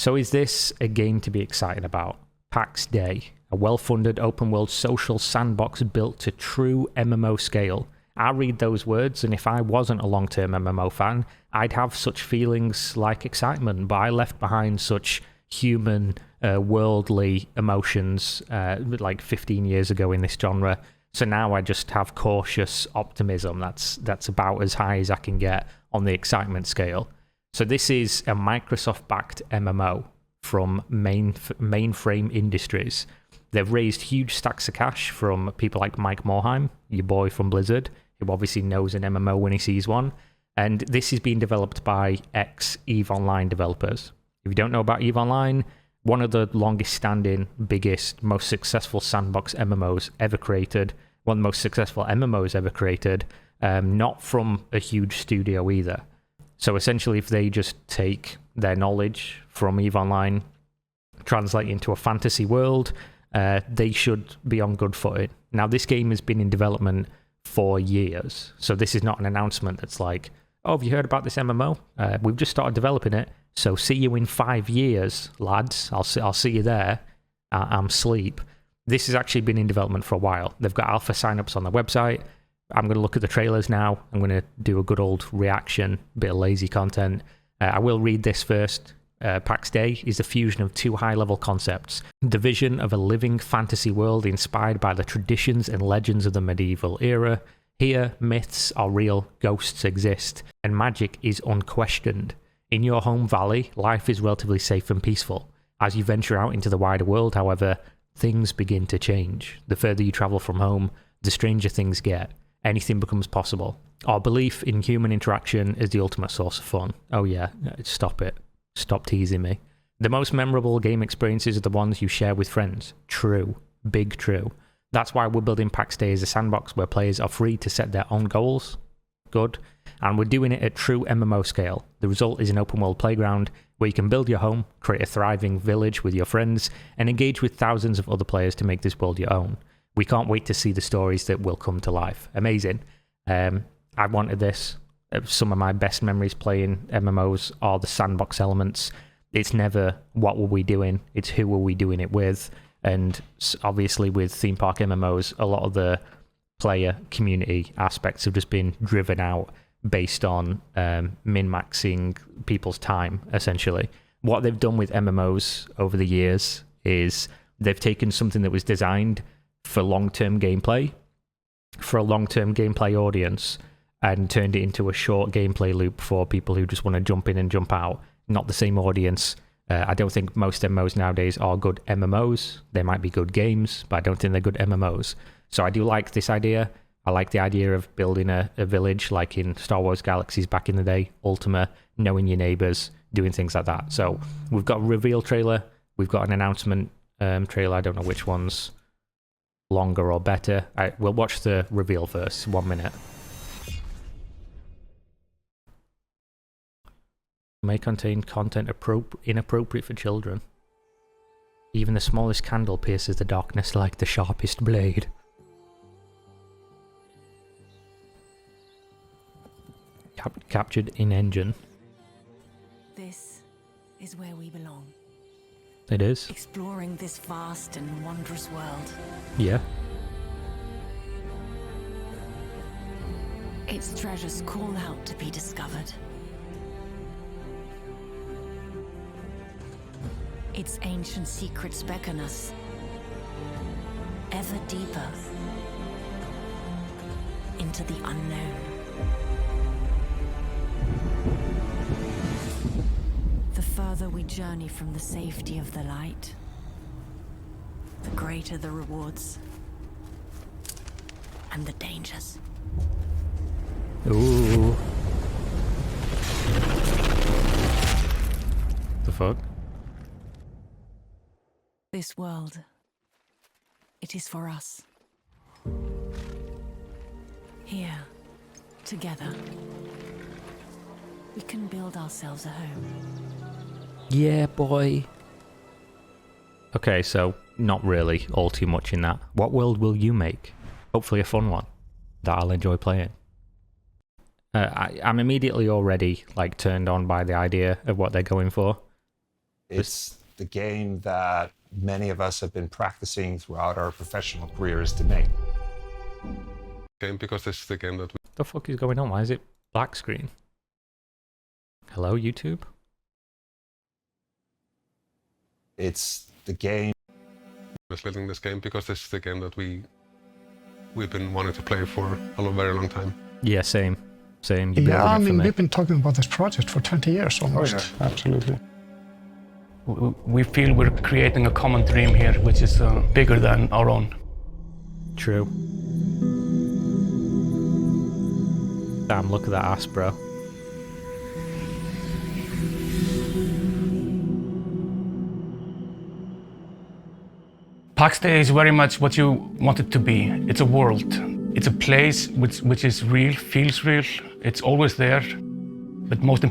So is this a game to be excited about? Pax Dei, a well-funded open-world social sandbox built to true MMO scale. I read those words, and if I wasn't a long-term MMO fan, I'd have such feelings like excitement, but I left behind such human, worldly emotions like 15 years ago in this genre. So now I just have cautious optimism. That's about as high as I can get on the excitement scale. So this is a Microsoft-backed MMO from Mainframe Industries. They've raised huge stacks of cash from people like Mike Morhaime, your boy from Blizzard, who obviously knows an MMO when he sees one. And this is being developed by ex-EVE Online developers. If you don't know about EVE Online, one of the longest standing, biggest, most successful sandbox MMOs ever created, one of the most successful MMOs ever created, not from a huge studio either. So essentially, if they just take their knowledge from EVE Online, translate it into a fantasy world, they should be on good footing. Now, this game has been in development for years, so this is not an announcement that's like, oh, have you heard about this MMO? We've just started developing it, so see you in 5 years, lads. I'll see you there. I'm sleep. This has actually been in development for a while. They've got alpha signups on their website. I'm going to look at the trailers now. I'm going to do a good old reaction, bit of lazy content. I will read this first. Pax Dei is the fusion of two high-level concepts. The vision of a living fantasy world inspired by the traditions and legends of the medieval era. Here, myths are real, ghosts exist, and magic is unquestioned. In your home valley, life is relatively safe and peaceful. As you venture out into the wider world, however, things begin to change. The further you travel from home, the stranger things get. Anything becomes possible. Our belief in human interaction is the ultimate source of fun. Oh yeah, stop it. Stop teasing me. The most memorable game experiences are the ones you share with friends. True. Big true. That's why we're building Pax Dei as a sandbox where players are free to set their own goals. Good. And we're doing it at true MMO scale. The result is an open world playground where you can build your home, create a thriving village with your friends, and engage with thousands of other players to make this world your own. We can't wait to see the stories that will come to life. Amazing. I wanted this. Some of my best memories playing MMOs are the sandbox elements. It's never what were we doing, it's who were we doing it with. And obviously with theme park MMOs, a lot of the player community aspects have just been driven out based on min-maxing people's time, essentially. What they've done with MMOs over the years is they've taken something that was designed for long-term gameplay, for a long-term gameplay audience, and turned it into a short gameplay loop for people who just want to jump in and jump out. Not the same audience. I don't think most MMOs nowadays are good MMOs. They might be good games, but I don't think they're good MMOs. So I do like this idea. I like the idea of building a village like in Star Wars Galaxies back in the day, Ultima, knowing your neighbors, doing things like that. So we've got a reveal trailer. We've got an announcement trailer. I don't know which one's longer or better. We'll watch the reveal first. 1 minute. May contain content inappropriate for children. Even the smallest candle pierces the darkness like the sharpest blade. Captured in engine. This is where we belong. It is. Exploring this vast and wondrous world. Yeah. Its treasures call out to be discovered. Its ancient secrets beckon us ever deeper into the unknown. The further we journey from the safety of the light, the greater the rewards and the dangers. Ooh. The fuck? This world, it is for us. Here, together, we can build ourselves a home. Yeah, boy. Okay, so not really all too much in that. What world will you make? Hopefully a fun one that I'll enjoy playing. I'm immediately already like turned on by the idea of what they're going for. It's the game that many of us have been practicing throughout our professional careers to make. Because this is the game that The fuck is going on? Why is it black screen? Hello, YouTube? It's the game. was building this game because this is the game that we've been wanting to play for a very long time. Yeah, same. Same. Yeah, I mean, we've been talking about this project for 20 years almost. Oh, yeah, absolutely. We feel we're creating a common dream here, which is bigger than our own. True. Damn, look at that ass, bro. Pax Dei is very much what you want it to be. It's a world. It's a place which is real, feels real. It's always there. But most I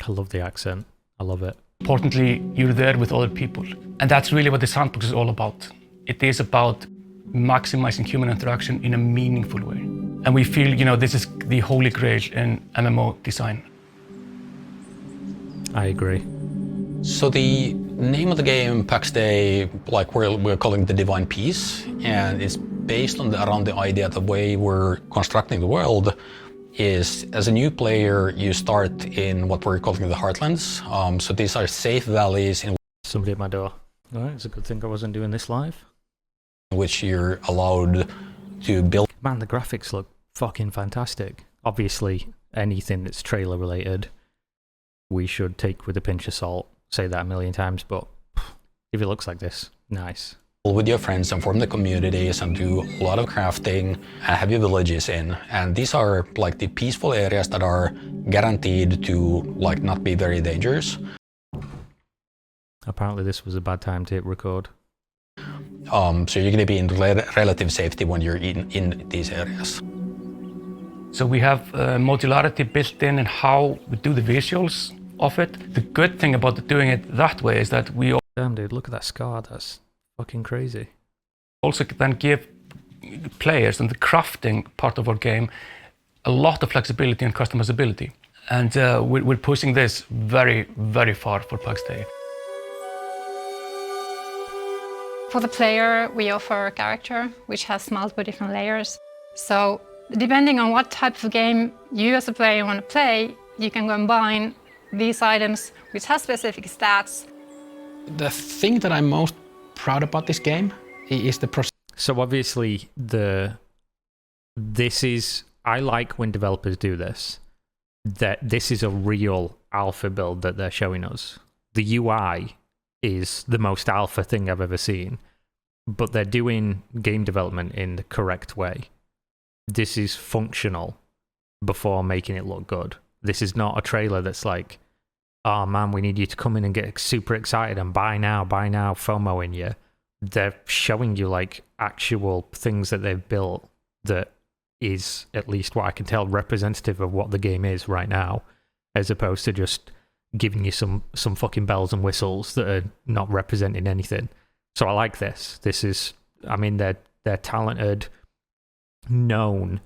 love the accent. I love it. importantly, you're there with other people. And that's really what the sandbox is all about. It is about maximizing human interaction in a meaningful way. And we feel, this is the holy grail in MMO design. I agree. So the name of the game, Pax Dei, like we're calling the Divine Peace, and it's based on around the idea the way we're constructing the world is, as a new player, you start in what we're calling the Heartlands. So these are safe valleys in Somebody at my door. All right, it's a good thing I wasn't doing this live. which you're allowed to build. Man, the graphics look fucking fantastic. Obviously, anything that's trailer related, we should take with a pinch of salt. Say that a million times, but if it looks like this, nice. With your friends and form the communities and do a lot of crafting and have your villages in. And these are like the peaceful areas that are guaranteed to like not be very dangerous. Apparently this was a bad time to hit record. So you're going to be in relative safety when you're in these areas. So we have modularity built in how we do the visuals of it. The good thing about doing it that way is that we Damn, dude, look at that scar. That's fucking crazy. also then give players and the crafting part of our game a lot of flexibility and customizability. And we're pushing this very, very far for Pax Dei. For the player, we offer a character which has multiple different layers. So depending on what type of game you as a player want to play, you can combine these items which have specific stats. The thing that I'm most proud about this game is the process. So obviously I like when developers do this, that this is a real alpha build that they're showing us. The UI is the most alpha thing I've ever seen, but they're doing game development in the correct way. This is functional before making it look good. This is not a trailer that's like, oh man, we need you to come in and get super excited and buy now, FOMO in you. They're showing you like actual things that they've built that is, at least what I can tell, representative of what the game is right now, as opposed to just giving you some fucking bells and whistles that are not representing anything. So I like this. This is, I mean, they're talented, known,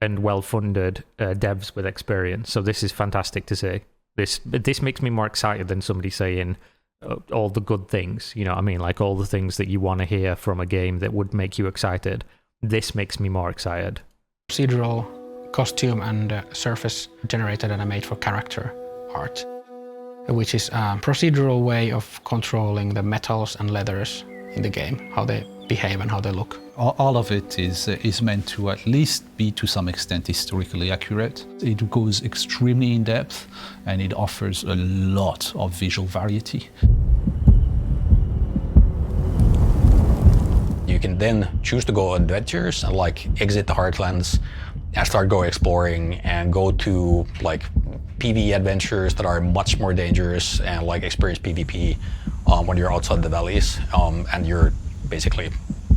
and well-funded devs with experience. So this is fantastic to see. This makes me more excited than somebody saying all the good things. You know what I mean? Like all the things that you want to hear from a game that would make you excited. This makes me more excited. Procedural costume and surface generated animate for character art, which is a procedural way of controlling the metals and leathers in the game, how they behave and how they look. All of it is meant to at least be to some extent historically accurate. It goes extremely in depth and it offers a lot of visual variety. You can then choose to go on adventures and like exit the Heartlands and start go exploring and go to like PvE adventures that are much more dangerous and like experience PvP when you're outside the valleys and you're basically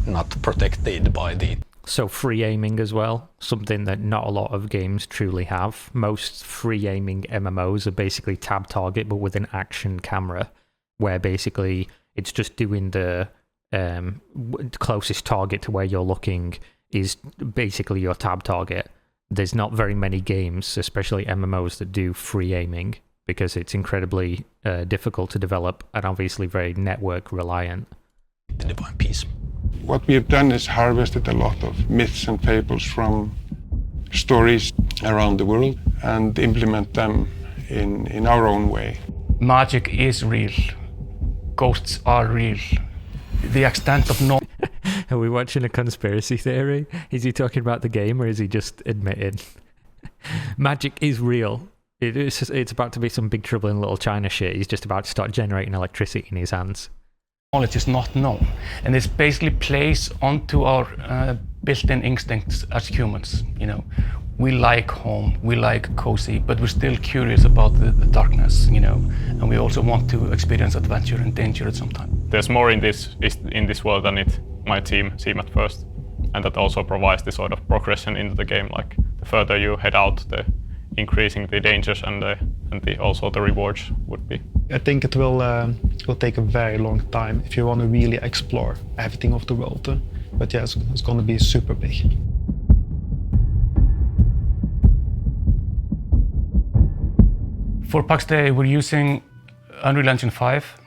not protected by the... So free aiming as well, something that not a lot of games truly have. Most free aiming MMOs are basically tab target but with an action camera, where basically it's just doing the closest target to where you're looking is basically your tab target. There's not very many games, especially MMOs, that do free aiming. because it's incredibly difficult to develop and obviously very network reliant. The Divine Peace. What we have done is harvested a lot of myths and fables from stories around the world and implement them in our own way. Magic is real. Ghosts are real. The extent of no. Are we watching a conspiracy theory? Is he talking about the game or is he just admitting? Magic is real. It's about to be some Big Trouble in Little China shit. He's just about to start generating electricity in his hands. Knowledge is not known. And this basically plays onto our built-in instincts as humans, you know. We like home, we like cozy, but we're still curious about the darkness, you know, and we also want to experience adventure and danger at some time. There's more in this world than it might seem at first, and that also provides the sort of progression into the game. Like the further you head out, the increasing the dangers and also the rewards would be. I think it will take a very long time if you want to really explore everything of the world. But yeah, it's going to be super big. For Pax Dei, we're using Unreal Engine 5,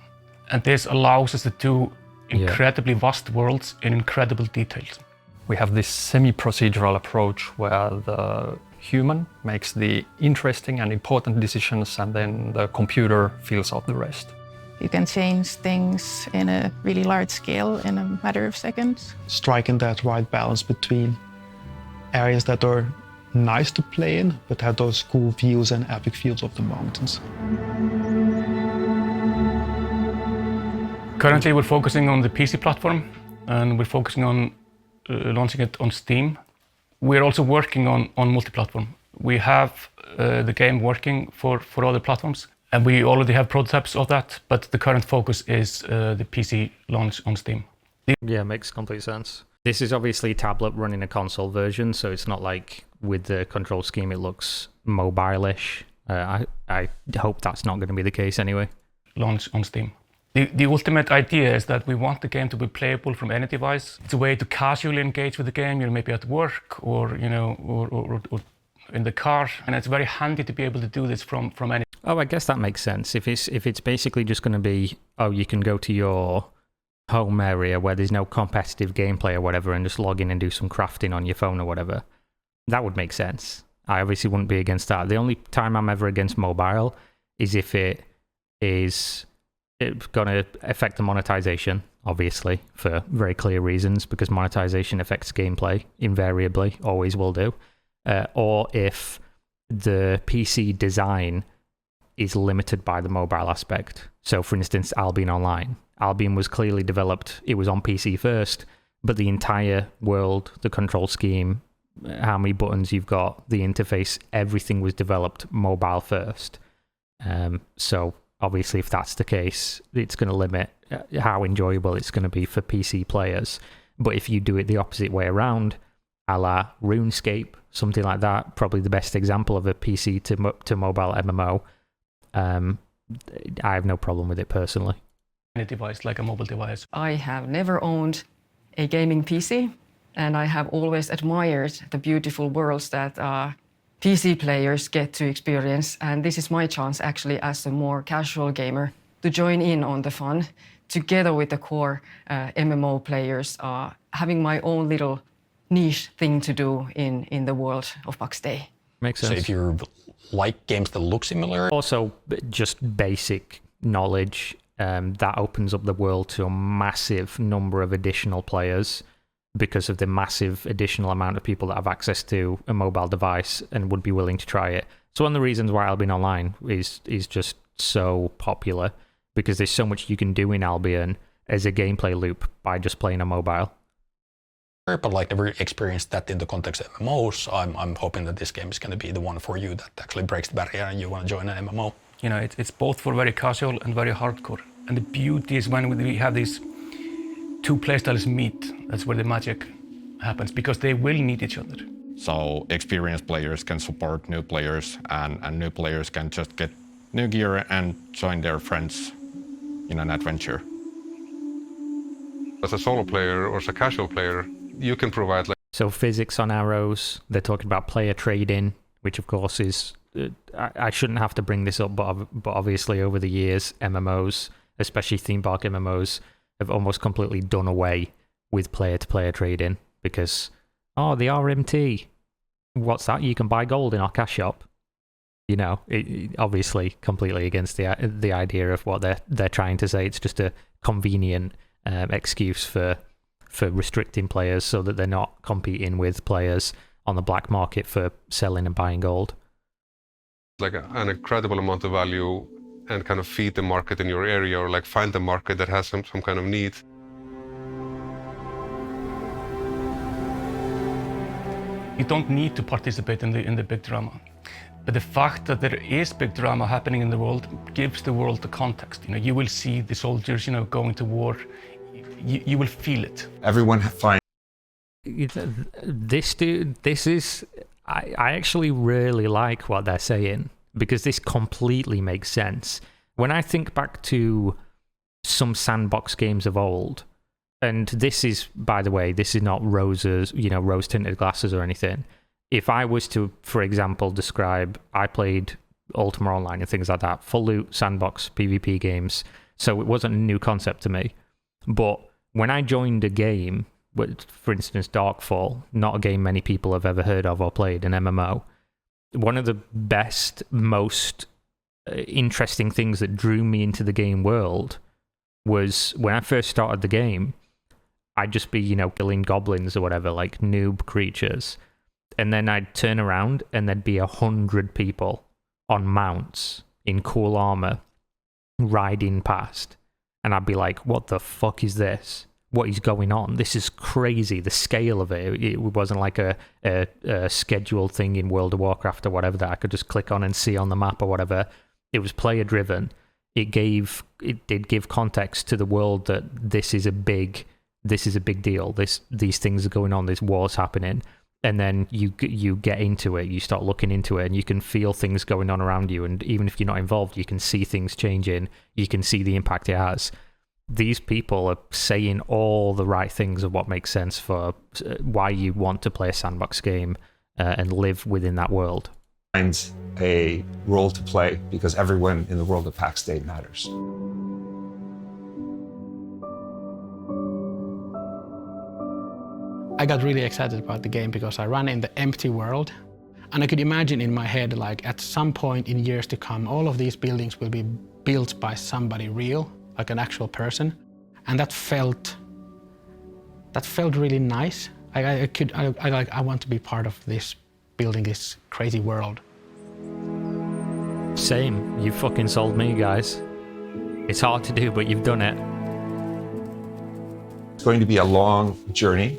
and this allows us to do incredibly vast worlds in incredible details. We have this semi-procedural approach where the human makes the interesting and important decisions and then the computer fills out the rest. You can change things in a really large scale in a matter of seconds. Striking that right balance between areas that are nice to play in, but have those cool views and epic views of the mountains. Currently, we're focusing on the PC platform, and we're focusing on launching it on Steam. We're also working on multi-platform. We have the game working for other platforms, and we already have prototypes of that, but the current focus is the PC launch on Steam. Yeah, makes complete sense. This is obviously a tablet running a console version, so it's not like with the control scheme it looks mobile-ish. I hope that's not going to be the case anyway. Launch on Steam. The ultimate idea is that we want the game to be playable from any device. It's a way to casually engage with the game. You're maybe at work or or in the car, and it's very handy to be able to do this from any. Oh, I guess that makes sense. If it's basically just going to be, oh, you can go to your home area where there's no competitive gameplay or whatever and just log in and do some crafting on your phone or whatever, that would make sense. I obviously wouldn't be against that. The only time I'm ever against mobile is if it's going to affect the monetization, obviously, for very clear reasons, because monetization affects gameplay invariably, always will do. Or if the PC design is limited by the mobile aspect. So, for instance, Albion Online. Albion was clearly developed, it was on PC first, but the entire world, the control scheme, how many buttons you've got, the interface, everything was developed mobile first. So obviously if that's the case, it's going to limit how enjoyable it's going to be for PC players. But if you do it the opposite way around, a la RuneScape, something like that, probably the best example of a PC to mobile MMO, I have no problem with it personally. Any device, like a mobile device. I have never owned a gaming PC, and I have always admired the beautiful worlds that PC players get to experience. And this is my chance, actually, as a more casual gamer, to join in on the fun, together with the core MMO players, having my own little niche thing to do in the world of Pax Dei. Makes sense. So if you like games that look similar. Also, just basic knowledge. That opens up the world to a massive number of additional players because of the massive additional amount of people that have access to a mobile device and would be willing to try it. So one of the reasons why Albion Online is just so popular, because there's so much you can do in Albion as a gameplay loop by just playing a mobile. But like never experienced that in the context of MMOs, I'm hoping that this game is going to be the one for you that actually breaks the barrier and you want to join an MMO. You know, it's both for very casual and very hardcore. And the beauty is when we have these two playstyles meet, that's where the magic happens, because they will need each other. So experienced players can support new players, and new players can just get new gear and join their friends in an adventure. As a solo player or as a casual player, you can provide... So physics on arrows, they're talking about player trading, which of course is I shouldn't have to bring this up, but obviously over the years, MMOs, especially theme park MMOs, have almost completely done away with player-to-player trading because, the RMT, what's that? You can buy gold in our cash shop. You know, obviously completely against the idea of what they're trying to say. It's just a convenient excuse for restricting players so that they're not competing with players on the black market for selling and buying gold. Like an incredible amount of value, and kind of feed the market in your area, or like find the market that has some kind of need. You don't need to participate in the big drama. But the fact that there is big drama happening in the world gives the world the context. You know, you will see the soldiers, going to war. You will feel it. Everyone finds this is I actually really like what they're saying, because this completely makes sense. When I think back to some sandbox games of old, and this is, by the way, this is not rose-tinted glasses or anything. If I was to, for example, describe, I played Ultima Online and things like that, full loot sandbox PvP games, so it wasn't a new concept to me. But when I joined a game, for instance, Darkfall, not a game many people have ever heard of or played, an MMO, one of the best, most interesting things that drew me into the game world was when I first started the game, I'd just be, killing goblins or whatever, like noob creatures. And then I'd turn around and there'd be 100 people on mounts in cool armor riding past. And I'd be like, what the fuck is this? What is going on? This is crazy. The scale of it. It wasn't like a scheduled thing in World of Warcraft or whatever that I could just click on and see on the map or whatever. It was player driven. It did give context to the world that this is a big deal. These things are going on. There's wars happening. And then you get into it, you start looking into it, and you can feel things going on around you. And even if you're not involved, you can see things changing. You can see the impact it has. These people are saying all the right things of what makes sense for why you want to play a sandbox game and live within that world. Finds a role to play because everyone in the world of Pax Dei matters. I got really excited about the game because I ran in the empty world, and I could imagine in my head, like at some point in years to come, all of these buildings will be built by somebody real, like an actual person, and that felt really nice. I want to be part of this, building this crazy world. Same. You fucking sold me, guys. It's hard to do, but you've done it. It's going to be a long journey.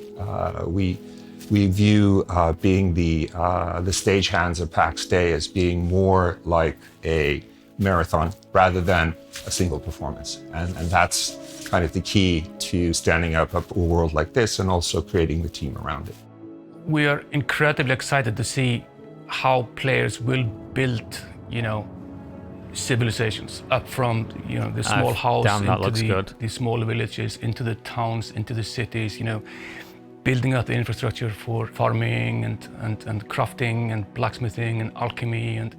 We view being the stagehands of Pax Dei as being more like a marathon rather than a single performance. And that's kind of the key to standing up a world like this and also creating the team around it. We are incredibly excited to see how players will build, civilizations up from, the small house into the small villages, into the towns, into the cities, building out the infrastructure for farming and crafting and blacksmithing and alchemy and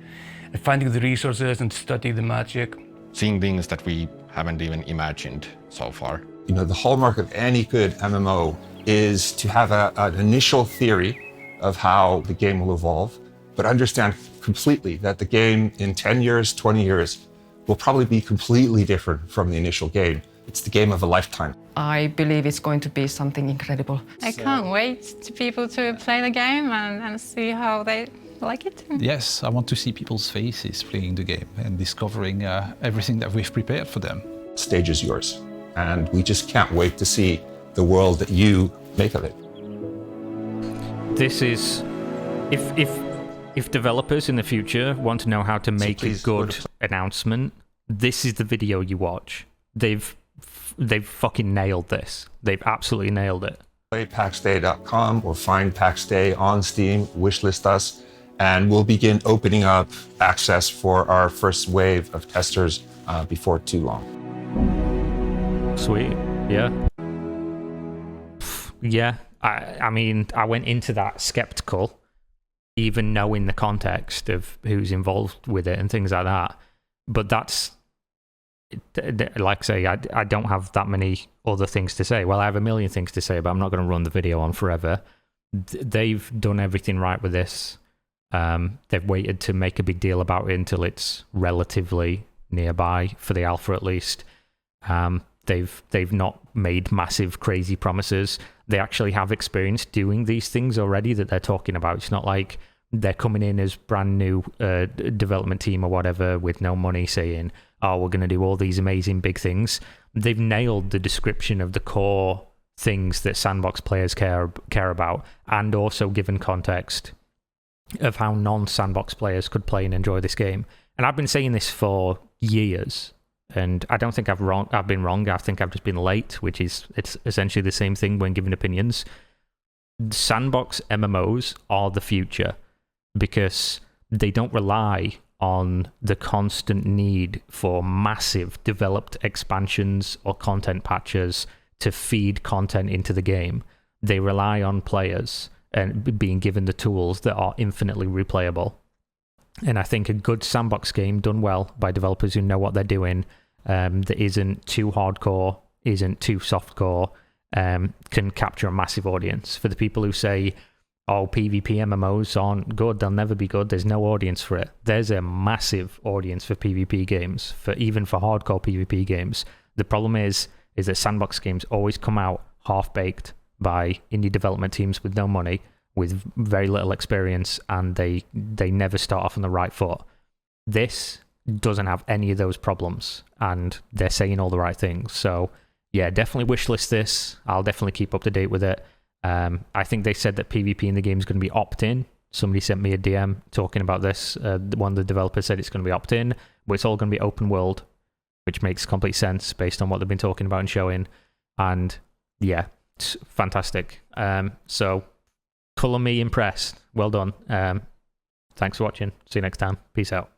finding the resources and studying the magic. Seeing things that we haven't even imagined so far. The hallmark of any good MMO is to have an initial theory of how the game will evolve, but understand completely that the game in 10 years, 20 years will probably be completely different from the initial game. It's the game of a lifetime. I believe it's going to be something incredible. I can't wait to people to play the game and see how they like it. Yes, I want to see people's faces playing the game and discovering everything that we've prepared for them. The stage is yours, and we just can't wait to see the world that you make of it. This is, if developers in the future want to know how to make a good announcement, this is the video you watch. They've fucking nailed this. They've absolutely nailed it. Play PaxDei.com or find Pax Dei on Steam, wishlist us, and we'll begin opening up access for our first wave of testers before too long. Sweet. Yeah. Yeah. I mean, I went into that skeptical. even knowing the context of who's involved with it and things like that. But that's, like I say, I don't have that many other things to say. Well, I have a million things to say, but I'm not going to run the video on forever. They've done everything right with this. They've waited to make a big deal about it until it's relatively nearby, for the alpha at least. They've not made massive, crazy promises. They actually have experience doing these things already that they're talking about. It's not like they're coming in as brand new development team or whatever with no money saying, oh, we're going to do all these amazing big things. They've nailed the description of the core things that sandbox players care about, and also given context of how non-sandbox players could play and enjoy this game. And I've been saying this for years, and I don't think I've been wrong. I think I've just been late, which is, it's essentially the same thing when giving opinions. Sandbox MMOs are the future because they don't rely on the constant need for massive developed expansions or content patches to feed content into the game. They rely on players and being given the tools that are infinitely replayable. And I think a good sandbox game done well by developers who know what they're doing, that isn't too hardcore, isn't too softcore, can capture a massive audience. For the people who say, oh, PvP MMOs aren't good, they'll never be good, there's no audience for it. There's a massive audience for PvP games, even for hardcore PvP games. The problem is that sandbox games always come out half-baked by indie development teams with no money, with very little experience, and they never start off on the right foot. This doesn't have any of those problems, and they're saying all the right things. So yeah, definitely wishlist this. I'll definitely keep up to date with it. I think they said that PvP in the game is going to be opt-in. Somebody sent me a DM talking about this. One of the developers said it's going to be opt-in, but it's all going to be open world, which makes complete sense based on what they've been talking about and showing. And yeah, it's fantastic. So colour me impressed. Well done. Thanks for watching. See you next time. Peace out.